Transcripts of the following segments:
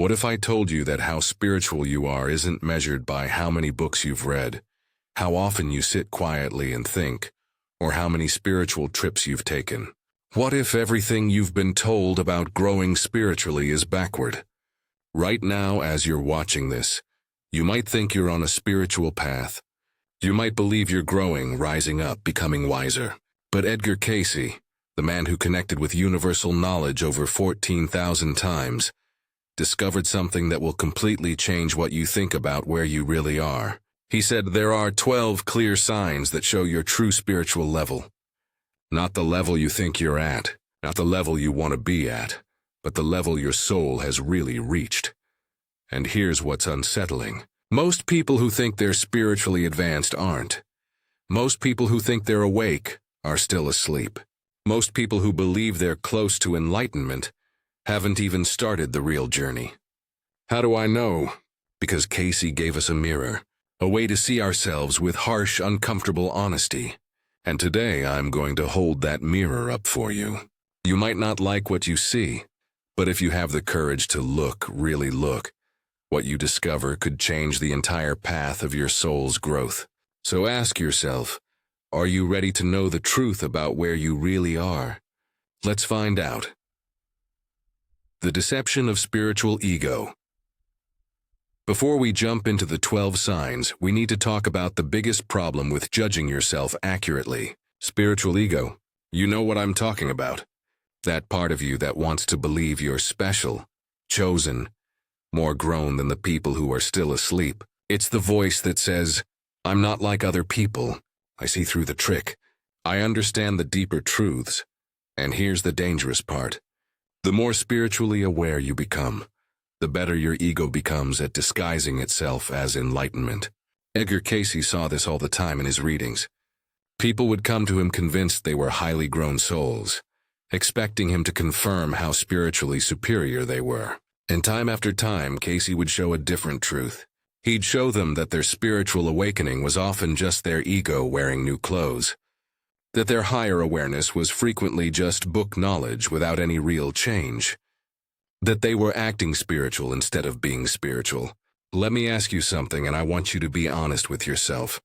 What if I told you that how spiritual you are isn't measured by how many books you've read, how often you sit quietly and think, or how many spiritual trips you've taken? What if everything you've been told about growing spiritually is backward? Right now, as you're watching this, you might think you're on a spiritual path. You might believe you're growing, rising up, becoming wiser. But Edgar Cayce, the man who connected with universal knowledge over 14,000 times, discovered something that will completely change what you think about where you really are. He said there are 12 clear signs that show your true spiritual level. Not the level you think you're at, not the level you want to be at, but the level your soul has really reached. And here's what's unsettling. Most people who think they're spiritually advanced aren't. Most people who think they're awake are still asleep. Most people who believe they're close to enlightenment haven't even started the real journey. How do I know? Because Cayce gave us a mirror, a way to see ourselves with harsh, uncomfortable honesty. And today I'm going to hold that mirror up for you. You might not like what you see, but if you have the courage to look, really look, what you discover could change the entire path of your soul's growth. So ask yourself, are you ready to know the truth about where you really are? Let's find out. The deception of spiritual ego. Before we jump into the 12 signs, we need to talk about the biggest problem with judging yourself accurately. Spiritual ego. You know what I'm talking about. That part of you that wants to believe you're special, chosen, more grown than the people who are still asleep. It's the voice that says, I'm not like other people. I see through the trick. I understand the deeper truths. And here's the dangerous part. The more spiritually aware you become, the better your ego becomes at disguising itself as enlightenment. Edgar Cayce saw this all the time in his readings. People would come to him convinced they were highly grown souls, expecting him to confirm how spiritually superior they were. And time after time, Cayce would show a different truth. He'd show them that their spiritual awakening was often just their ego wearing new clothes, that their higher awareness was frequently just book knowledge without any real change, that they were acting spiritual instead of being spiritual. Let me ask you something, and I want you to be honest with yourself.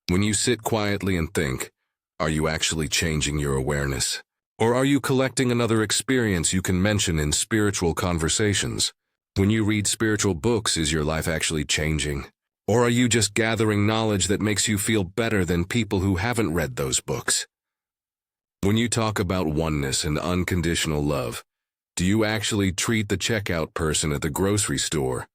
When you sit quietly and think, are you actually changing your awareness? Or are you collecting another experience you can mention in spiritual conversations? When you read spiritual books, is your life actually changing? Or are you just gathering knowledge that makes you feel better than people who haven't read those books? When you talk about oneness and unconditional love, do you actually treat the checkout person at the grocery store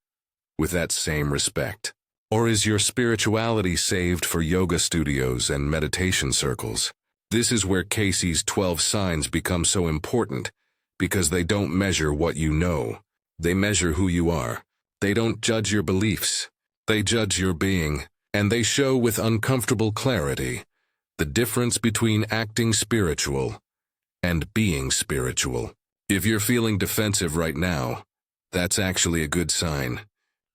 with that same respect? Or is your spirituality saved for yoga studios and meditation circles? This is where Cayce's 12 signs become so important, because they don't measure what you know. They measure who you are. They don't judge your beliefs. They judge your being, and they show with uncomfortable clarity the difference between acting spiritual and being spiritual. If you're feeling defensive right now, that's actually a good sign.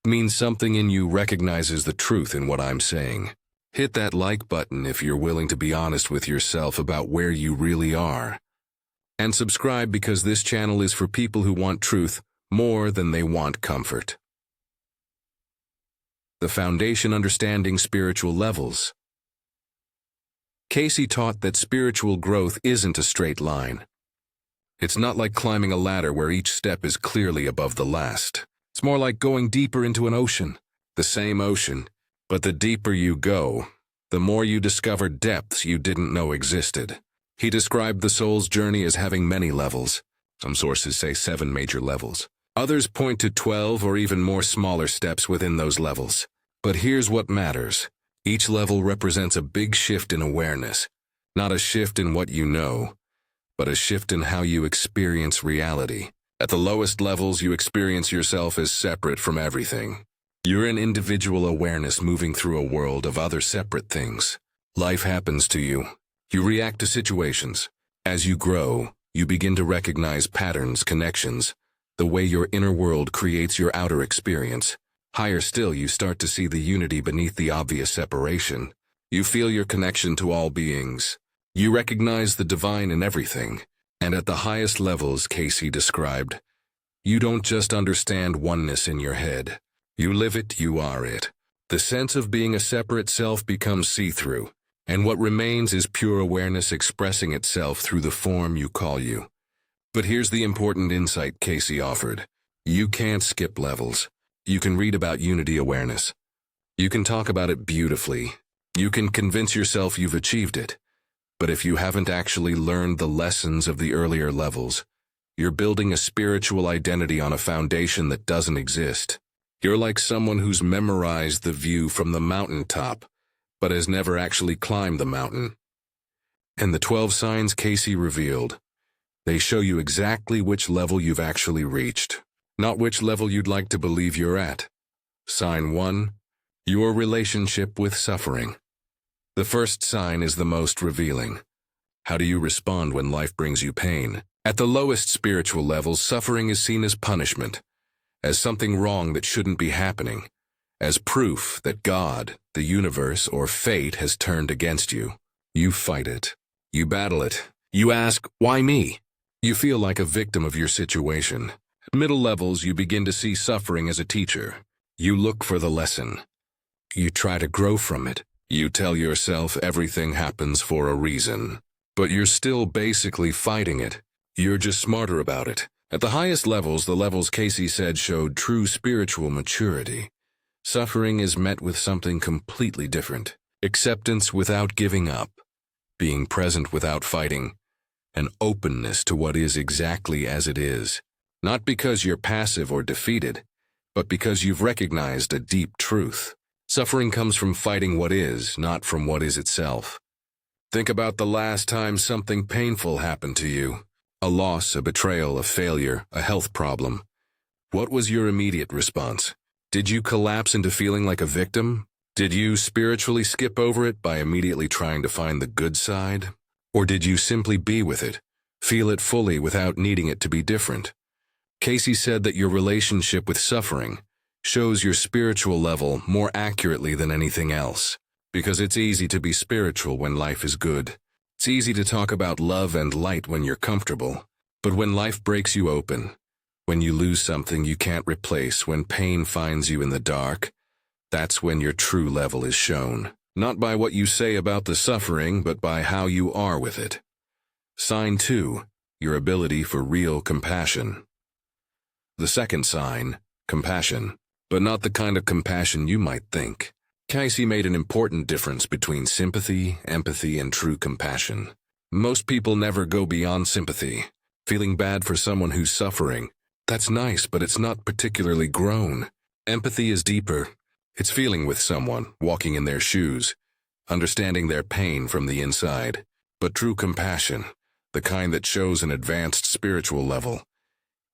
It means something in you recognizes the truth in what I'm saying. Hit that like button if you're willing to be honest with yourself about where you really are. And subscribe, because this channel is for people who want truth more than they want comfort. The foundation understanding spiritual levels. Cayce taught that spiritual growth isn't a straight line. It's not like climbing a ladder where each step is clearly above the last. It's more like going deeper into an ocean, the same ocean, but the deeper you go, the more you discover depths you didn't know existed. He described the soul's journey as having many levels. Some sources say 7 major levels. Others point to 12 or even more smaller steps within those levels. But here's what matters. Each level represents a big shift in awareness. Not a shift in what you know, but a shift in how you experience reality. At the lowest levels, you experience yourself as separate from everything. You're an individual awareness moving through a world of other separate things. Life happens to you. You react to situations. As you grow, you begin to recognize patterns, connections, the way your inner world creates your outer experience. Higher still, you start to see the unity beneath the obvious separation. You feel your connection to all beings. You recognize the divine in everything. And at the highest levels, Cayce described, You don't just understand oneness in your head. You live it, you are it. The sense of being a separate self becomes see-through, and what remains is pure awareness expressing itself through the form you call you. But here's the important insight Cayce offered. You can't skip levels. You can read about unity awareness. You can talk about it beautifully. You can convince yourself you've achieved it. But if you haven't actually learned the lessons of the earlier levels, you're building a spiritual identity on a foundation that doesn't exist. You're like someone who's memorized the view from the mountaintop, but has never actually climbed the mountain. And the 12 signs Cayce revealed, they show you exactly which level you've actually reached, not which level you'd like to believe you're at. Sign 1, your relationship with suffering. The first sign is the most revealing. How do you respond when life brings you pain? At the lowest spiritual levels, suffering is seen as punishment, as something wrong that shouldn't be happening, as proof that God, the universe, or fate has turned against you. You fight it. You battle it. You ask, why me? You feel like a victim of your situation. At middle levels, you begin to see suffering as a teacher. You look for the lesson. You try to grow from it. You tell yourself everything happens for a reason. But you're still basically fighting it. You're just smarter about it. At the highest levels, the levels Cayce said showed true spiritual maturity. Suffering is met with something completely different. Acceptance without giving up. Being present without fighting. An openness to what is exactly as it is. Not because you're passive or defeated, but because you've recognized a deep truth. Suffering comes from fighting what is, not from what is itself. Think about the last time something painful happened to you. A loss, a betrayal, a failure, a health problem. What was your immediate response? Did you collapse into feeling like a victim? Did you spiritually skip over it by immediately trying to find the good side? Or did you simply be with it, feel it fully without needing it to be different? Cayce said that your relationship with suffering shows your spiritual level more accurately than anything else, because it's easy to be spiritual when life is good. It's easy to talk about love and light when you're comfortable, but when life breaks you open, when you lose something you can't replace, when pain finds you in the dark, that's when your true level is shown. Not by what you say about the suffering, but by how you are with it. Sign 2, your ability for real compassion. The second sign, compassion, but not the kind of compassion you might think. Cayce made an important difference between sympathy, empathy, and true compassion. Most people never go beyond sympathy. Feeling bad for someone who's suffering. That's nice, but it's not particularly grown. Empathy is deeper. It's feeling with someone, walking in their shoes, understanding their pain from the inside. But true compassion, the kind that shows an advanced spiritual level,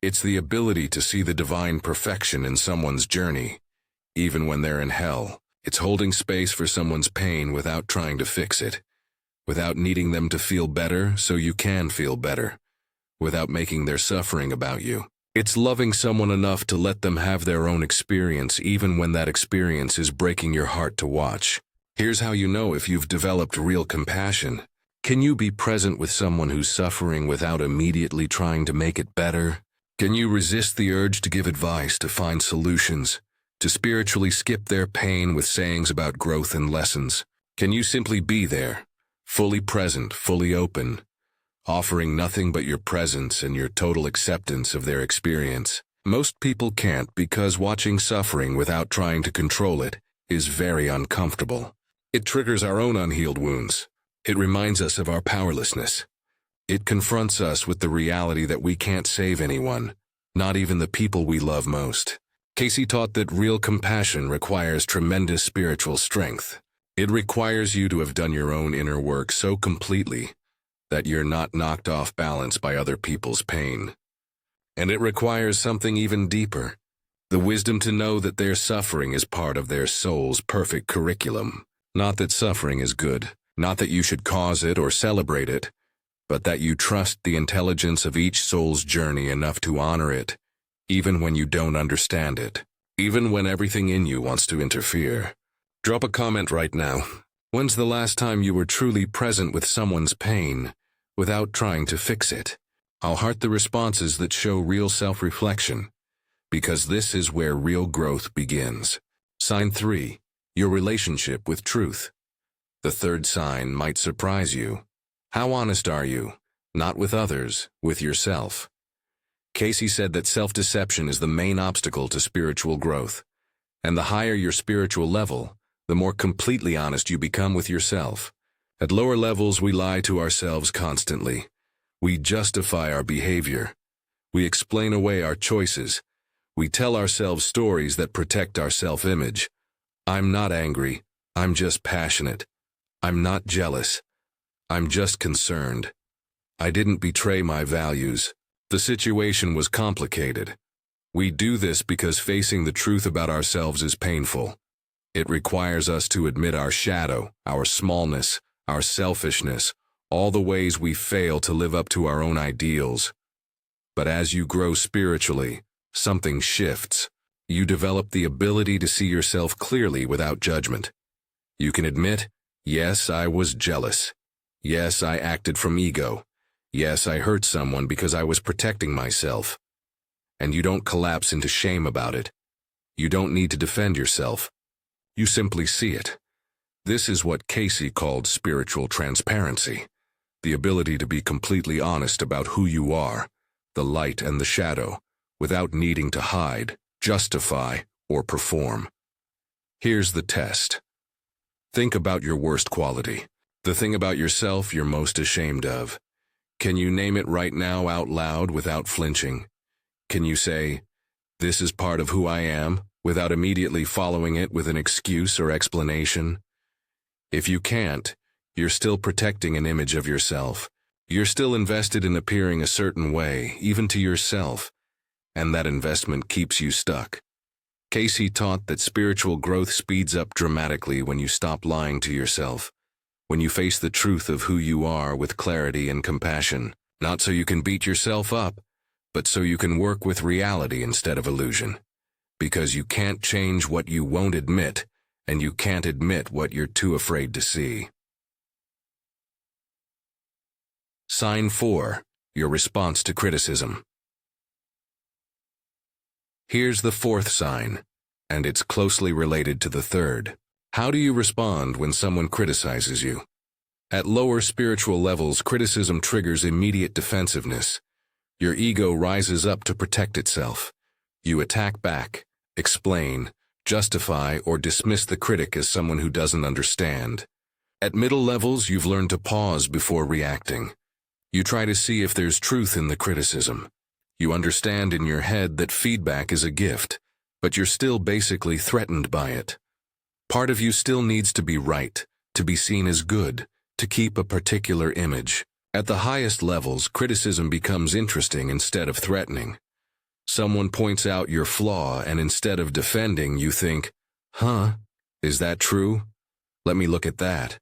it's the ability to see the divine perfection in someone's journey, even when they're in hell. It's holding space for someone's pain without trying to fix it, without needing them to feel better so you can feel better, without making their suffering about you. It's loving someone enough to let them have their own experience even when that experience is breaking your heart to watch. Here's how you know if you've developed real compassion. Can you be present with someone who's suffering without immediately trying to make it better? Can you resist the urge to give advice, to find solutions, to spiritually skip their pain with sayings about growth and lessons? Can you simply be there, fully present, fully open, offering nothing but your presence and your total acceptance of their experience? Most people can't because watching suffering without trying to control it is very uncomfortable. It triggers our own unhealed wounds. It reminds us of our powerlessness. It confronts us with the reality that we can't save anyone, not even the people we love most. Cayce taught that real compassion requires tremendous spiritual strength. It requires you to have done your own inner work so completely that you're not knocked off balance by other people's pain. And it requires something even deeper, the wisdom to know that their suffering is part of their soul's perfect curriculum. Not that suffering is good, not that you should cause it or celebrate it, but that you trust the intelligence of each soul's journey enough to honor it, even when you don't understand it, even when everything in you wants to interfere. Drop a comment right now. When's the last time you were truly present with someone's pain, without trying to fix it? I'll heart the responses that show real self-reflection, because this is where real growth begins. Sign 3. Your relationship with truth. The third sign might surprise you. How honest are you? Not with others, with yourself. Cayce said that self-deception is the main obstacle to spiritual growth. And the higher your spiritual level, the more completely honest you become with yourself. At lower levels, we lie to ourselves constantly. We justify our behavior. We explain away our choices. We tell ourselves stories that protect our self-image. I'm not angry. I'm just passionate. I'm not jealous. I'm just concerned. I didn't betray my values. The situation was complicated. We do this because facing the truth about ourselves is painful. It requires us to admit our shadow, our smallness, our selfishness, all the ways we fail to live up to our own ideals. But as you grow spiritually, something shifts. You develop the ability to see yourself clearly without judgment. You can admit, yes, I was jealous. Yes, I acted from ego. Yes, I hurt someone because I was protecting myself. And you don't collapse into shame about it. You don't need to defend yourself. You simply see it. This is what Cayce called spiritual transparency, the ability to be completely honest about who you are, the light and the shadow, without needing to hide, justify, or perform. Here's the test. Think about your worst quality, the thing about yourself you're most ashamed of. Can you name it right now out loud without flinching? Can you say, "This is part of who I am," without immediately following it with an excuse or explanation? If you can't, you're still protecting an image of yourself. You're still invested in appearing a certain way, even to yourself, and that investment keeps you stuck. Cayce taught that spiritual growth speeds up dramatically when you stop lying to yourself, when you face the truth of who you are with clarity and compassion, not so you can beat yourself up, but so you can work with reality instead of illusion. Because you can't change what you won't admit, and you can't admit what you're too afraid to see. Sign 4. Your response to criticism. Here's the fourth sign, and it's closely related to the third. How do you respond when someone criticizes you? At lower spiritual levels, criticism triggers immediate defensiveness. Your ego rises up to protect itself. You attack back, explain, justify, or dismiss the critic as someone who doesn't understand. At middle levels, you've learned to pause before reacting. You try to see if there's truth in the criticism. You understand in your head that feedback is a gift, but you're still basically threatened by it. Part of you still needs to be right, to be seen as good, to keep a particular image. At the highest levels, criticism becomes interesting instead of threatening. Someone points out your flaw, and instead of defending, you think, is that true? Let me look at that.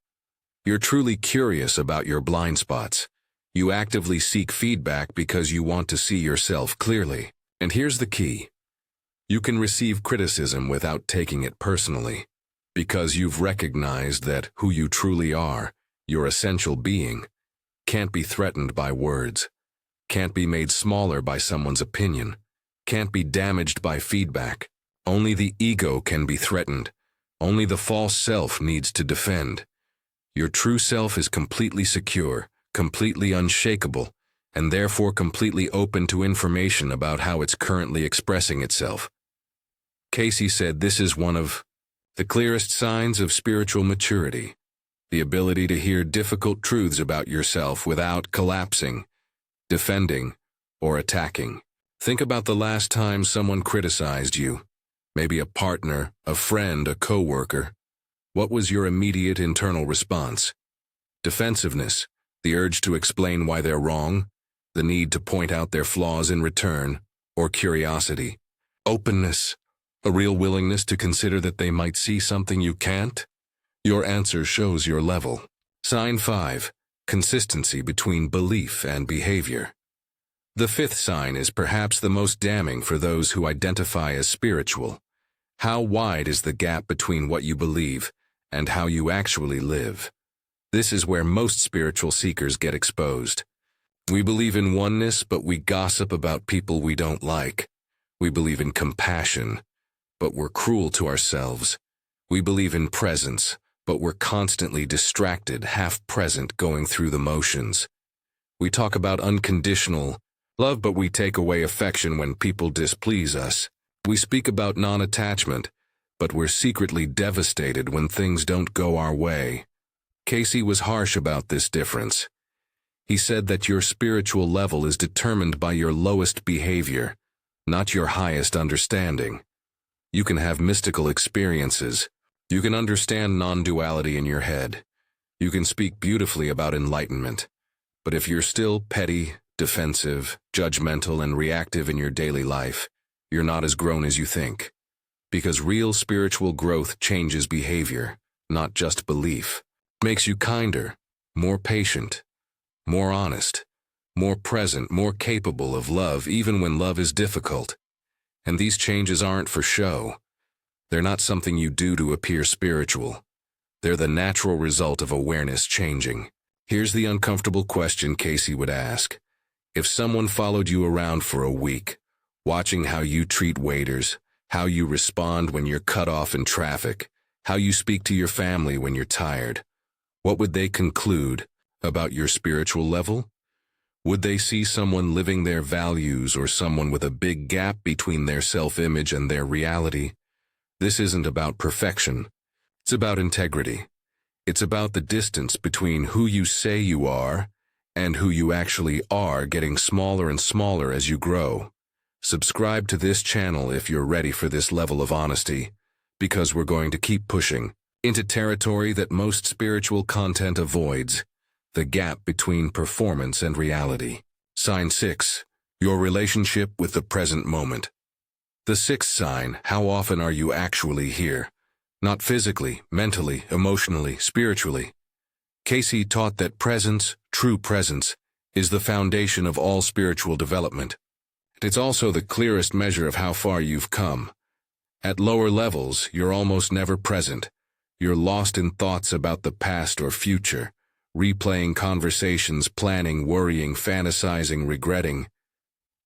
You're truly curious about your blind spots. You actively seek feedback because you want to see yourself clearly. And here's the key. You can receive criticism without taking it personally, because you've recognized that who you truly are, your essential being, can't be threatened by words, can't be made smaller by someone's opinion, can't be damaged by feedback. Only the ego can be threatened. Only the false self needs to defend. Your true self is completely secure, completely unshakable, and therefore completely open to information about how it's currently expressing itself. Cayce said this is one of the clearest signs of spiritual maturity, the ability to hear difficult truths about yourself without collapsing, defending, or attacking. Think about the last time someone criticized you, maybe a partner, a friend, a coworker. What was your immediate internal response? Defensiveness, the urge to explain why they're wrong, the need to point out their flaws in return, or curiosity? Openness, a real willingness to consider that they might see something you can't? Your answer shows your level. Sign 5. Consistency between belief and behavior. The fifth sign is perhaps the most damning for those who identify as spiritual. How wide is the gap between what you believe and how you actually live? This is where most spiritual seekers get exposed. We believe in oneness, but we gossip about people we don't like. We believe in compassion, but we're cruel to ourselves. We believe in presence, but we're constantly distracted, half-present, going through the motions. We talk about unconditional love, but we take away affection when people displease us. We speak about non-attachment, but we're secretly devastated when things don't go our way. Cayce was harsh about this difference. He said that your spiritual level is determined by your lowest behavior, not your highest understanding. You can have mystical experiences. You can understand non-duality in your head. You can speak beautifully about enlightenment. But if you're still petty, defensive, judgmental, and reactive in your daily life, you're not as grown as you think. Because real spiritual growth changes behavior, not just belief. Makes you kinder, more patient, more honest, more present, more capable of love even when love is difficult. And these changes aren't for show. They're not something you do to appear spiritual. They're the natural result of awareness changing. Here's the uncomfortable question Cayce would ask. If someone followed you around for a week, watching how you treat waiters, how you respond when you're cut off in traffic, how you speak to your family when you're tired, what would they conclude about your spiritual level? Would they see someone living their values or someone with a big gap between their self-image and their reality? This isn't about perfection. It's about integrity. It's about the distance between who you say you are and who you actually are getting smaller and smaller as you grow. Subscribe to this channel if you're ready for this level of honesty, because we're going to keep pushing into territory that most spiritual content avoids, the gap between performance and reality. Sign 6. Your relationship with the present moment. The sixth sign, how often are you actually here? Not physically, mentally, emotionally, spiritually. Cayce taught that presence, true presence, is the foundation of all spiritual development. It's also the clearest measure of how far you've come. At lower levels, you're almost never present. You're lost in thoughts about the past or future, replaying conversations, planning, worrying, fantasizing, regretting.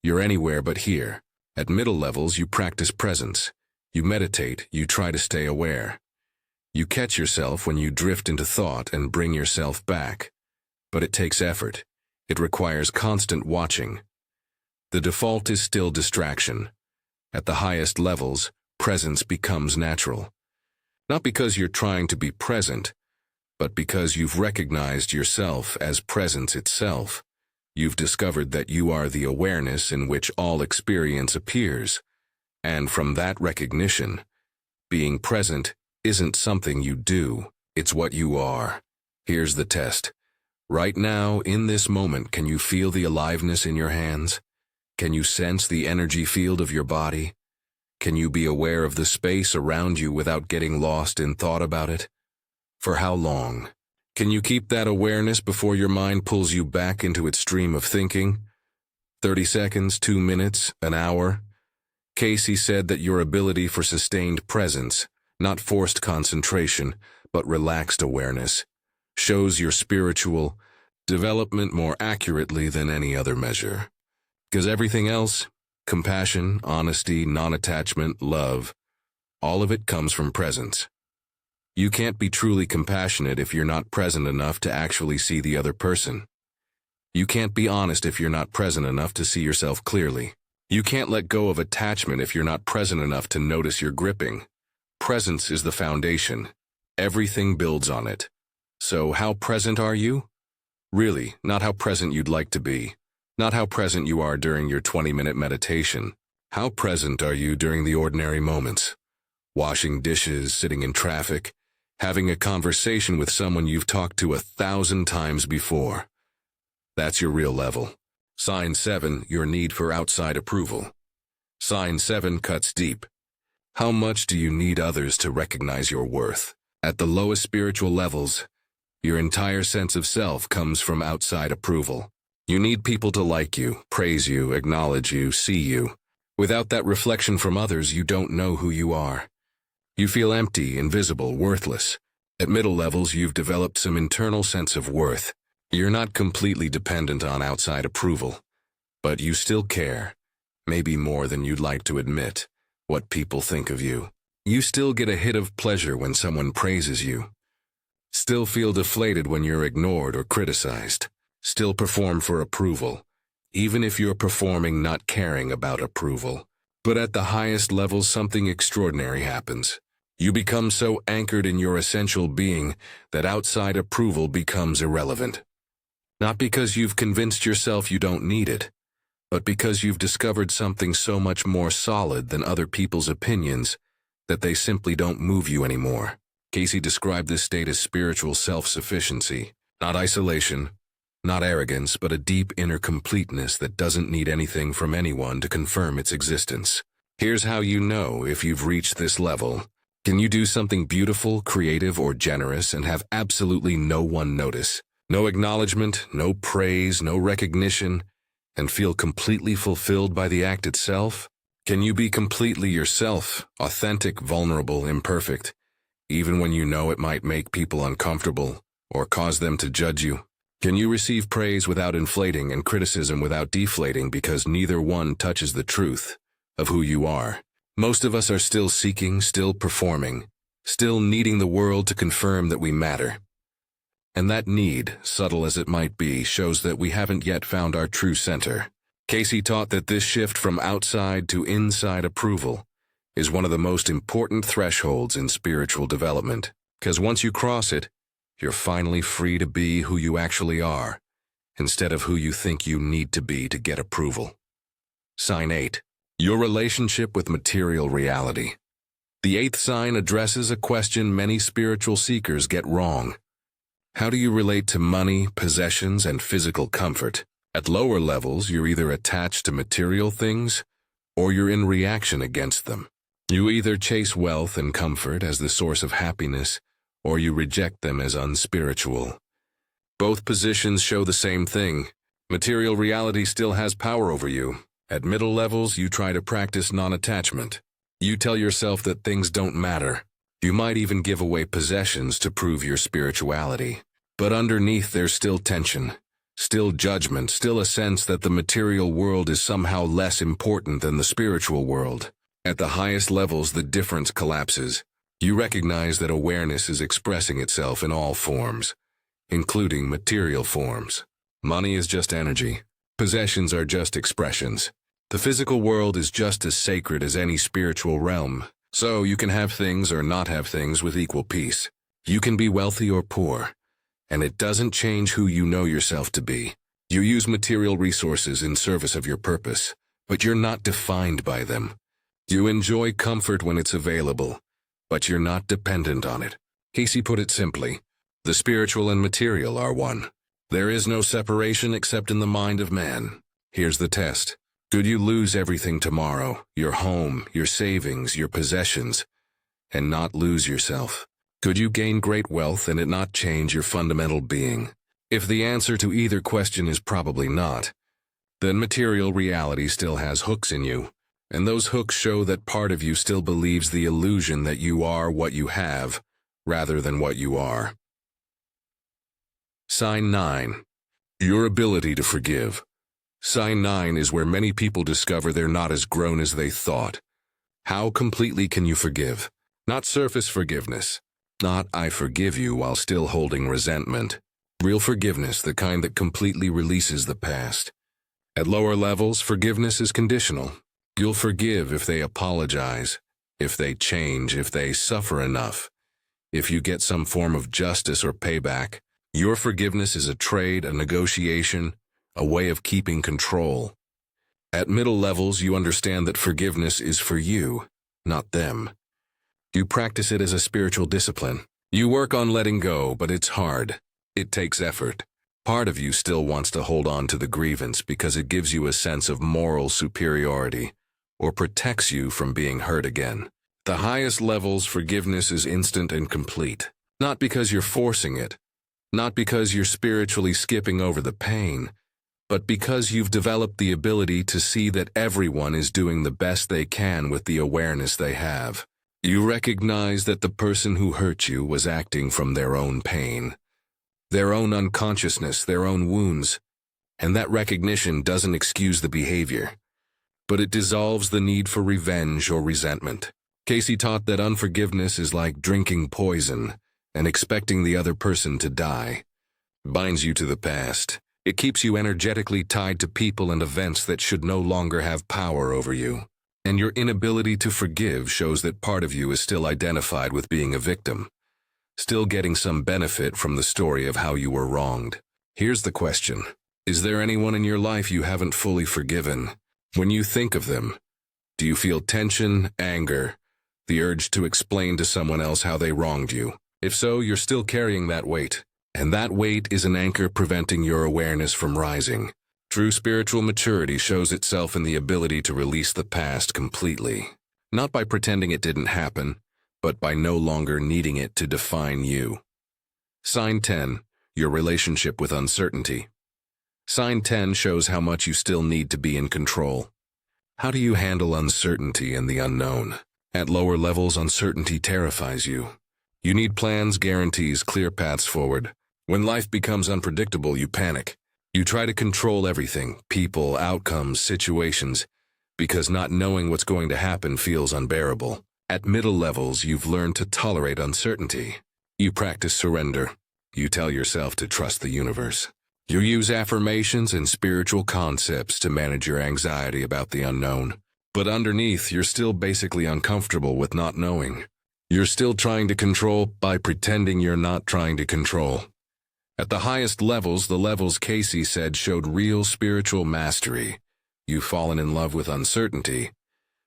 You're anywhere but here. At middle levels, you practice presence. You meditate, you try to stay aware. You catch yourself when you drift into thought and bring yourself back. But it takes effort. It requires constant watching. The default is still distraction. At the highest levels, presence becomes natural. Not because you're trying to be present, but because you've recognized yourself as presence itself. You've discovered that you are the awareness in which all experience appears. And from that recognition, being present isn't something you do, it's what you are. Here's the test. Right now, in this moment, can you feel the aliveness in your hands? Can you sense the energy field of your body? Can you be aware of the space around you without getting lost in thought about it? For how long? Can you keep that awareness before your mind pulls you back into its stream of thinking? 30 seconds, 2 minutes, an hour? Cayce said that your ability for sustained presence, not forced concentration, but relaxed awareness, shows your spiritual development more accurately than any other measure. Because everything else, compassion, honesty, non-attachment, love, all of it comes from presence. You can't be truly compassionate if you're not present enough to actually see the other person. You can't be honest if you're not present enough to see yourself clearly. You can't let go of attachment if you're not present enough to notice your gripping. Presence is the foundation. Everything builds on it. So how present are you? Really, not how present you'd like to be. Not how present you are during your 20-minute meditation. How present are you during the ordinary moments? Washing dishes, sitting in traffic, having a conversation with someone you've talked to 1,000 times before. That's your real level. Sign 7, your need for outside approval. Sign 7 cuts deep. How much do you need others to recognize your worth? At the lowest spiritual levels, your entire sense of self comes from outside approval. You need people to like you, praise you, acknowledge you, see you. Without that reflection from others, you don't know who you are. You feel empty, invisible, worthless. At middle levels, you've developed some internal sense of worth. You're not completely dependent on outside approval, but you still care, maybe more than you'd like to admit, what people think of you. You still get a hit of pleasure when someone praises you. Still feel deflated when you're ignored or criticized. Still perform for approval, even if you're performing not caring about approval. But at the highest levels, something extraordinary happens. You become so anchored in your essential being that outside approval becomes irrelevant. Not because you've convinced yourself you don't need it, but because you've discovered something so much more solid than other people's opinions that they simply don't move you anymore. Cayce described this state as spiritual self-sufficiency, not isolation, not arrogance, but a deep inner completeness that doesn't need anything from anyone to confirm its existence. Here's how you know if you've reached this level. Can you do something beautiful, creative, or generous and have absolutely no one notice? No acknowledgement, no praise, no recognition, and feel completely fulfilled by the act itself? Can you be completely yourself, authentic, vulnerable, imperfect, even when you know it might make people uncomfortable or cause them to judge you? Can you receive praise without inflating and criticism without deflating, because neither one touches the truth of who you are? Most of us are still seeking, still performing, still needing the world to confirm that we matter. And that need, subtle as it might be, shows that we haven't yet found our true center. Cayce taught that this shift from outside to inside approval is one of the most important thresholds in spiritual development, because once you cross it, you're finally free to be who you actually are, instead of who you think you need to be to get approval. Sign 8. Your relationship with material reality. The 8th sign addresses a question many spiritual seekers get wrong. How do you relate to money, possessions, and physical comfort? At lower levels, you're either attached to material things, or you're in reaction against them. You either chase wealth and comfort as the source of happiness, or you reject them as unspiritual. Both positions show the same thing. Material reality still has power over you. At middle levels, you try to practice non-attachment. You tell yourself that things don't matter. You might even give away possessions to prove your spirituality. But underneath, there's still tension, still judgment, still a sense that the material world is somehow less important than the spiritual world. At the highest levels, the difference collapses. You recognize that awareness is expressing itself in all forms, including material forms. Money is just energy. Possessions are just expressions. The physical world is just as sacred as any spiritual realm, so you can have things or not have things with equal peace. You can be wealthy or poor, and it doesn't change who you know yourself to be. You use material resources in service of your purpose, but you're not defined by them. You enjoy comfort when it's available, but you're not dependent on it. Cayce put it simply, the spiritual and material are one. There is no separation except in the mind of man. Here's the test. Could you lose everything tomorrow, your home, your savings, your possessions, and not lose yourself? Could you gain great wealth and it not change your fundamental being? If the answer to either question is probably not, then material reality still has hooks in you, and those hooks show that part of you still believes the illusion that you are what you have, rather than what you are. Sign 9. Your ability to forgive. Sign 9 is where many people discover they're not as grown as they thought. How completely can you forgive? Not surface forgiveness. Not I forgive you while still holding resentment. Real forgiveness, the kind that completely releases the past. At lower levels, forgiveness is conditional. You'll forgive if they apologize, if they change, if they suffer enough, if you get some form of justice or payback. Your forgiveness is a trade, a negotiation, a way of keeping control. At middle levels, you understand that forgiveness is for you, not them. You practice it as a spiritual discipline. You work on letting go, but it's hard. It takes effort. Part of you still wants to hold on to the grievance because it gives you a sense of moral superiority or protects you from being hurt again. The highest levels, forgiveness is instant and complete. Not because you're forcing it, not because you're spiritually skipping over the pain, but because you've developed the ability to see that everyone is doing the best they can with the awareness they have. You recognize that the person who hurt you was acting from their own pain, their own unconsciousness, their own wounds. And that recognition doesn't excuse the behavior, but it dissolves the need for revenge or resentment. Cayce taught that unforgiveness is like drinking poison and expecting the other person to die. It binds you to the past. It keeps you energetically tied to people and events that should no longer have power over you. And your inability to forgive shows that part of you is still identified with being a victim, still getting some benefit from the story of how you were wronged. Here's the question. Is there anyone in your life you haven't fully forgiven? When you think of them, do you feel tension, anger, the urge to explain to someone else how they wronged you? If so, you're still carrying that weight, and that weight is an anchor preventing your awareness from rising. True spiritual maturity shows itself in the ability to release the past completely, not by pretending it didn't happen, but by no longer needing it to define you. Sign 10, your relationship with uncertainty. Sign 10 shows how much you still need to be in control. How do you handle uncertainty and the unknown? At lower levels, uncertainty terrifies you. You need plans, guarantees, clear paths forward. When life becomes unpredictable, you panic. You try to control everything, people, outcomes, situations, because not knowing what's going to happen feels unbearable. At middle levels, you've learned to tolerate uncertainty. You practice surrender. You tell yourself to trust the universe. You use affirmations and spiritual concepts to manage your anxiety about the unknown. But underneath, you're still basically uncomfortable with not knowing. You're still trying to control by pretending you're not trying to control. At the highest levels, the levels Cayce said showed real spiritual mastery. You've fallen in love with uncertainty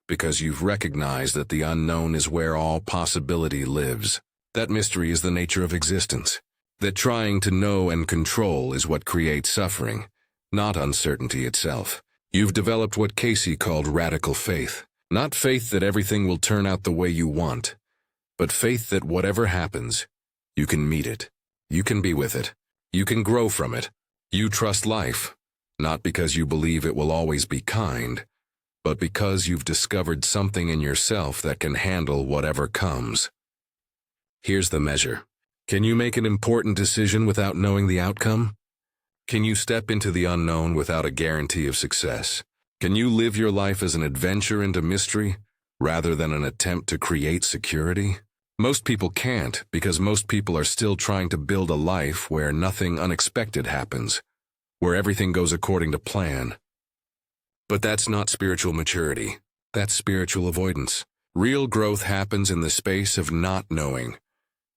because you've recognized that the unknown is where all possibility lives. That mystery is the nature of existence. That trying to know and control is what creates suffering, not uncertainty itself. You've developed what Cayce called radical faith. Not faith that everything will turn out the way you want, but faith that whatever happens, you can meet it. You can be with it. You can grow from it. You trust life, not because you believe it will always be kind, but because you've discovered something in yourself that can handle whatever comes. Here's the measure. Can you make an important decision without knowing the outcome? Can you step into the unknown without a guarantee of success? Can you live your life as an adventure into mystery, rather than an attempt to create security? Most people can't, because most people are still trying to build a life where nothing unexpected happens, where everything goes according to plan. But that's not spiritual maturity. That's spiritual avoidance. Real growth happens in the space of not knowing,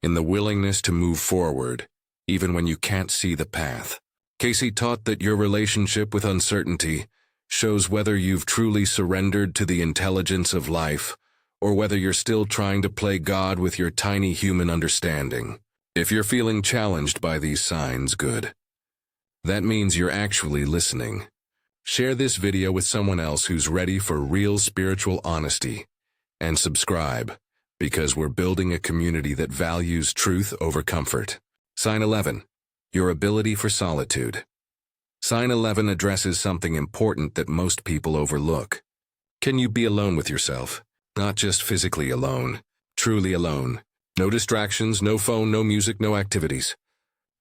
in the willingness to move forward, even when you can't see the path. Cayce taught that your relationship with uncertainty shows whether you've truly surrendered to the intelligence of life, or whether you're still trying to play God with your tiny human understanding. If you're feeling challenged by these signs, good. That means you're actually listening. Share this video with someone else who's ready for real spiritual honesty. And subscribe, because we're building a community that values truth over comfort. Sign 11. Your ability for solitude. Sign 11 addresses something important that most people overlook. Can you be alone with yourself? Not just physically alone, truly alone. No distractions, no phone, no music, no activities.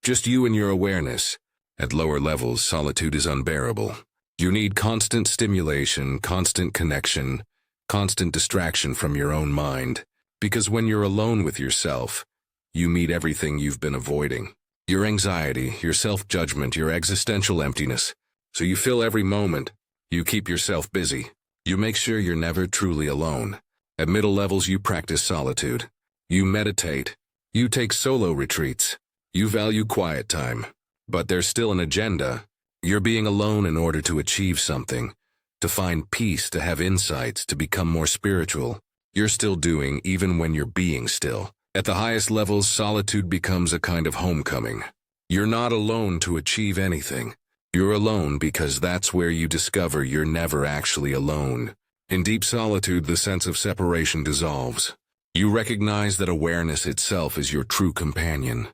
Just you and your awareness. At lower levels, solitude is unbearable. You need constant stimulation, constant connection, constant distraction from your own mind. Because when you're alone with yourself, you meet everything you've been avoiding. Your anxiety, your self-judgment, your existential emptiness. So you fill every moment. You keep yourself busy. You make sure you're never truly alone. At middle levels, you practice solitude. You meditate. You take solo retreats. You value quiet time. But there's still an agenda. You're being alone in order to achieve something, to find peace, to have insights, to become more spiritual. You're still doing even when you're being still. At the highest levels, solitude becomes a kind of homecoming. You're not alone to achieve anything. You're alone because that's where you discover you're never actually alone. In deep solitude, the sense of separation dissolves. You recognize that awareness itself is your true companion,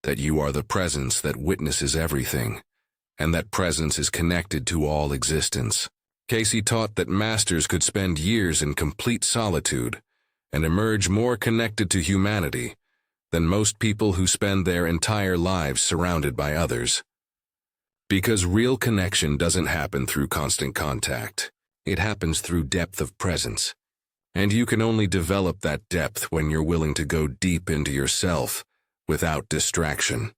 that you are the presence that witnesses everything, and that presence is connected to all existence. Cayce taught that masters could spend years in complete solitude and emerge more connected to humanity than most people who spend their entire lives surrounded by others. Because real connection doesn't happen through constant contact. It happens through depth of presence. And you can only develop that depth when you're willing to go deep into yourself without distraction.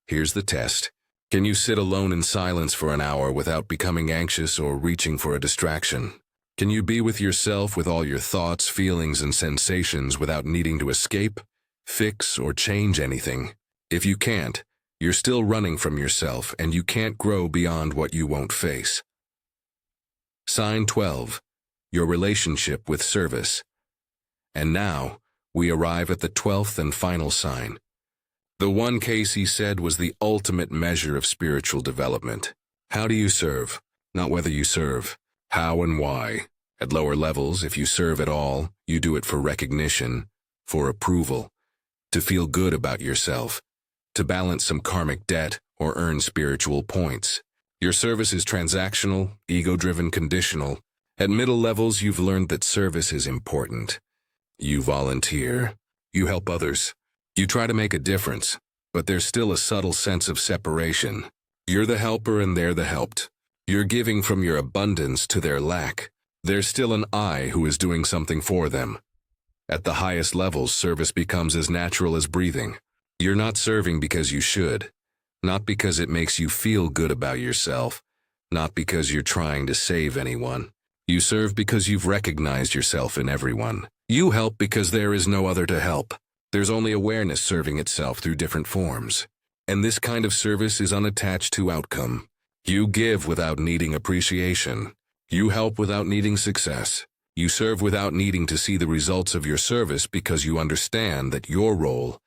Here's the test. Can you sit alone in silence for an hour without becoming anxious or reaching for a distraction? Can you be with yourself with all your thoughts, feelings, and sensations without needing to escape, fix, or change anything? If you can't, you're still running from yourself and you can't grow beyond what you won't face. Sign 12. Your relationship with service. And now, we arrive at the 12th and final sign. The one Cayce said was the ultimate measure of spiritual development. How do you serve? Not whether you serve. How and why. At lower levels, if you serve at all, you do it for recognition, for approval, to feel good about yourself, to balance some karmic debt or earn spiritual points. Your service is transactional, ego-driven, conditional. At middle levels, you've learned that service is important. You volunteer. You help others. You try to make a difference, but there's still a subtle sense of separation. You're the helper and they're the helped. You're giving from your abundance to their lack. There's still an I who is doing something for them. At the highest levels, service becomes as natural as breathing. You're not serving because you should, not because it makes you feel good about yourself, not because you're trying to save anyone. You serve because you've recognized yourself in everyone. You help because there is no other to help. There's only awareness serving itself through different forms. And this kind of service is unattached to outcome. You give without needing appreciation. You help without needing success. You serve without needing to see the results of your service because you understand that your role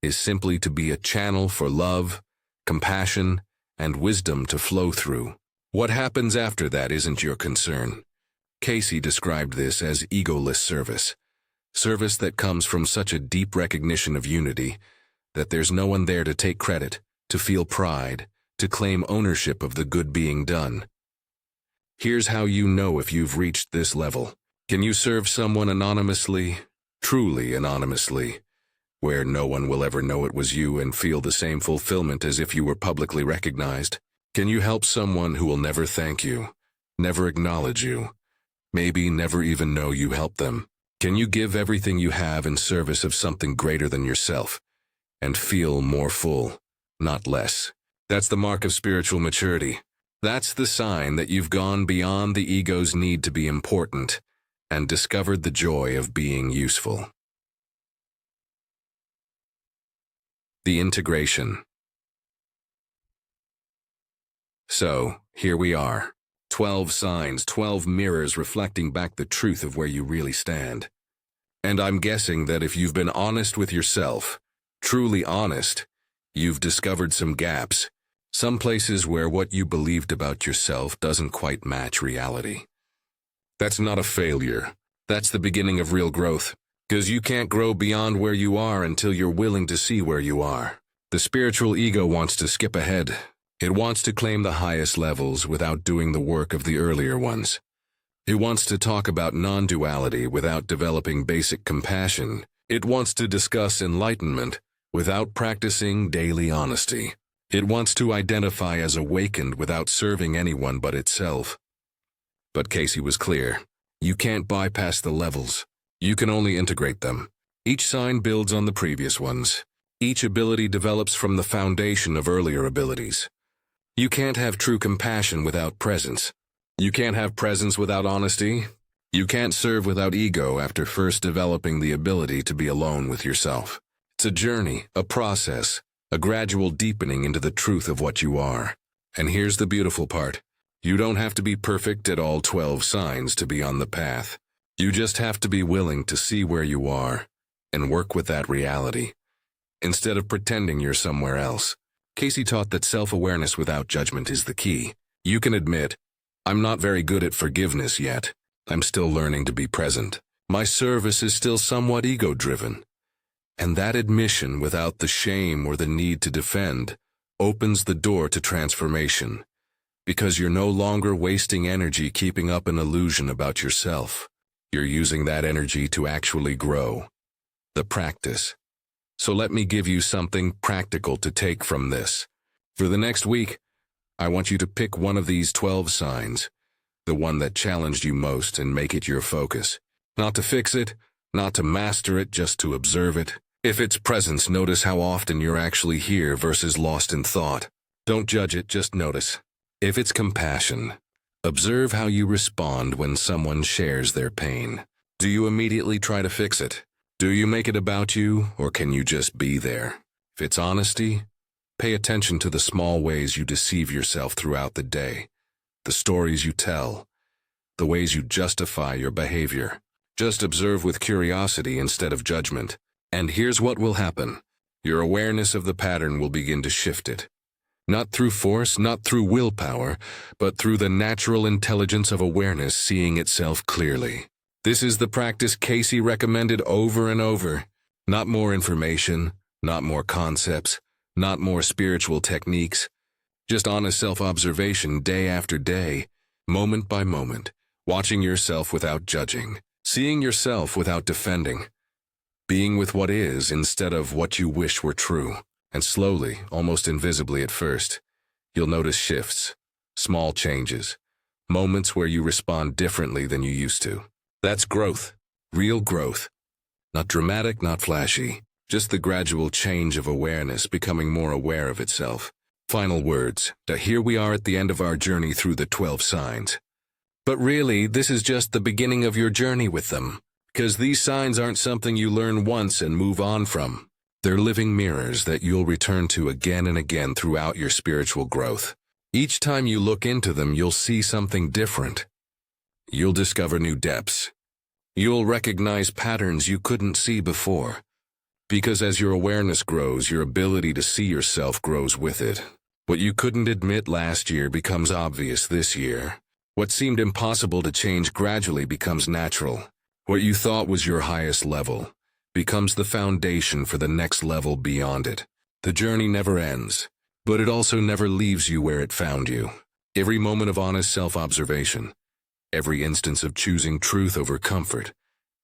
is simply to be a channel for love, compassion, and wisdom to flow through. What happens after that isn't your concern. Cayce described this as egoless service. Service that comes from such a deep recognition of unity that there's no one there to take credit, to feel pride, to claim ownership of the good being done. Here's how you know if you've reached this level. Can you serve someone anonymously, truly anonymously, where no one will ever know it was you and feel the same fulfillment as if you were publicly recognized? Can you help someone who will never thank you, never acknowledge you, maybe never even know you helped them? Can you give everything you have in service of something greater than yourself and feel more full, not less? That's the mark of spiritual maturity. That's the sign that you've gone beyond the ego's need to be important and discovered the joy of being useful. The integration. So, here we are. 12 signs, 12 mirrors reflecting back the truth of where you really stand. And I'm guessing that if you've been honest with yourself, truly honest, you've discovered some gaps, some places where what you believed about yourself doesn't quite match reality. That's not a failure. That's the beginning of real growth, because you can't grow beyond where you are until you're willing to see where you are. The spiritual ego wants to skip ahead. It wants to claim the highest levels without doing the work of the earlier ones. It wants to talk about non-duality without developing basic compassion. It wants to discuss enlightenment without practicing daily honesty. It wants to identify as awakened without serving anyone but itself. But Cayce was clear. You can't bypass the levels. You can only integrate them. Each sign builds on the previous ones. Each ability develops from the foundation of earlier abilities. You can't have true compassion without presence. You can't have presence without honesty. You can't serve without ego after first developing the ability to be alone with yourself. It's a journey, a process, a gradual deepening into the truth of what you are. And here's the beautiful part. You don't have to be perfect at all 12 signs to be on the path. You just have to be willing to see where you are and work with that reality, instead of pretending you're somewhere else. Cayce taught that self-awareness without judgment is the key. You can admit, I'm not very good at forgiveness yet. I'm still learning to be present. My service is still somewhat ego-driven. And that admission without the shame or the need to defend opens the door to transformation, because you're no longer wasting energy keeping up an illusion about yourself. You're using that energy to actually grow. The practice. So let me give you something practical to take from this. For the next week, I want you to pick one of these 12 signs, the one that challenged you most, and make it your focus. Not to fix it, not to master it, just to observe it. If it's presence, notice how often you're actually here versus lost in thought. Don't judge it, just notice. If it's compassion, observe how you respond when someone shares their pain. Do you immediately try to fix it? Do you make it about you, or can you just be there? If it's honesty, pay attention to the small ways you deceive yourself throughout the day, the stories you tell, the ways you justify your behavior. Just observe with curiosity instead of judgment. And here's what will happen. Your awareness of the pattern will begin to shift it. Not through force, not through willpower, but through the natural intelligence of awareness seeing itself clearly. This is the practice Cayce recommended over and over. Not more information, not more concepts, not more spiritual techniques. Just honest self-observation day after day, moment by moment, watching yourself without judging, seeing yourself without defending. Being with what is instead of what you wish were true. And slowly, almost invisibly at first, you'll notice shifts, small changes, moments where you respond differently than you used to. That's growth, real growth. Not dramatic, not flashy, just the gradual change of awareness becoming more aware of itself. Final words, that here we are at the end of our journey through the 12 signs. But really, this is just the beginning of your journey with them. Because these signs aren't something you learn once and move on from. They're living mirrors that you'll return to again and again throughout your spiritual growth. Each time you look into them, you'll see something different. You'll discover new depths. You'll recognize patterns you couldn't see before. Because as your awareness grows, your ability to see yourself grows with it. What you couldn't admit last year becomes obvious this year. What seemed impossible to change gradually becomes natural. What you thought was your highest level becomes the foundation for the next level beyond it. The journey never ends, but it also never leaves you where it found you. Every moment of honest self-observation, every instance of choosing truth over comfort,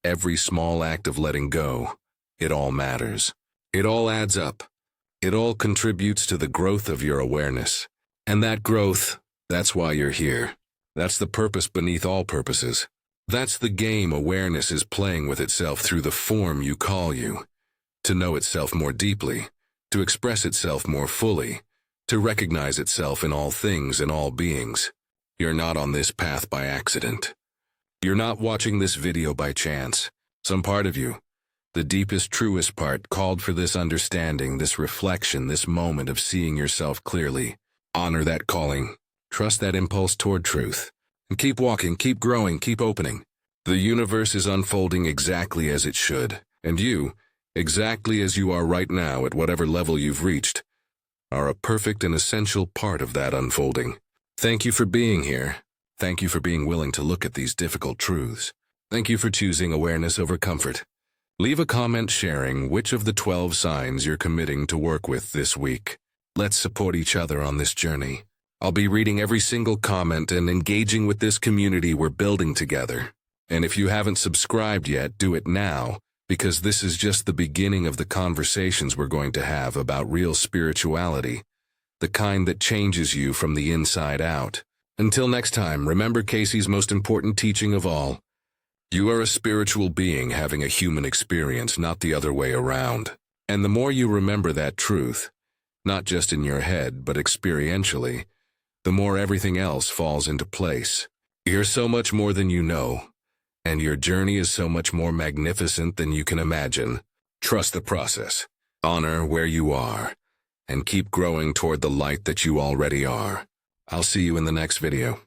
every small act of letting go, it all matters. It all adds up. It all contributes to the growth of your awareness. And that growth, that's why you're here. That's the purpose beneath all purposes. That's the game awareness is playing with itself through the form you call you. To know itself more deeply, to express itself more fully, to recognize itself in all things and all beings. You're not on this path by accident. You're not watching this video by chance. Some part of you, the deepest, truest part, called for this understanding, this reflection, this moment of seeing yourself clearly. Honor that calling. Trust that impulse toward truth. And keep walking, keep growing, keep opening. The universe is unfolding exactly as it should, and you, exactly as you are right now at whatever level you've reached, are a perfect and essential part of that unfolding. Thank you for being here. Thank you for being willing to look at these difficult truths. Thank you for choosing awareness over comfort. Leave a comment sharing which of the 12 signs you're committing to work with this week. Let's support each other on this journey. I'll be reading every single comment and engaging with this community we're building together. And if you haven't subscribed yet, do it now, because this is just the beginning of the conversations we're going to have about real spirituality, the kind that changes you from the inside out. Until next time, remember Cayce's most important teaching of all. You are a spiritual being having a human experience, not the other way around. And the more you remember that truth, not just in your head, but experientially, the more everything else falls into place. You're so much more than you know, and your journey is so much more magnificent than you can imagine. Trust the process, honor where you are, and keep growing toward the light that you already are. I'll see you in the next video.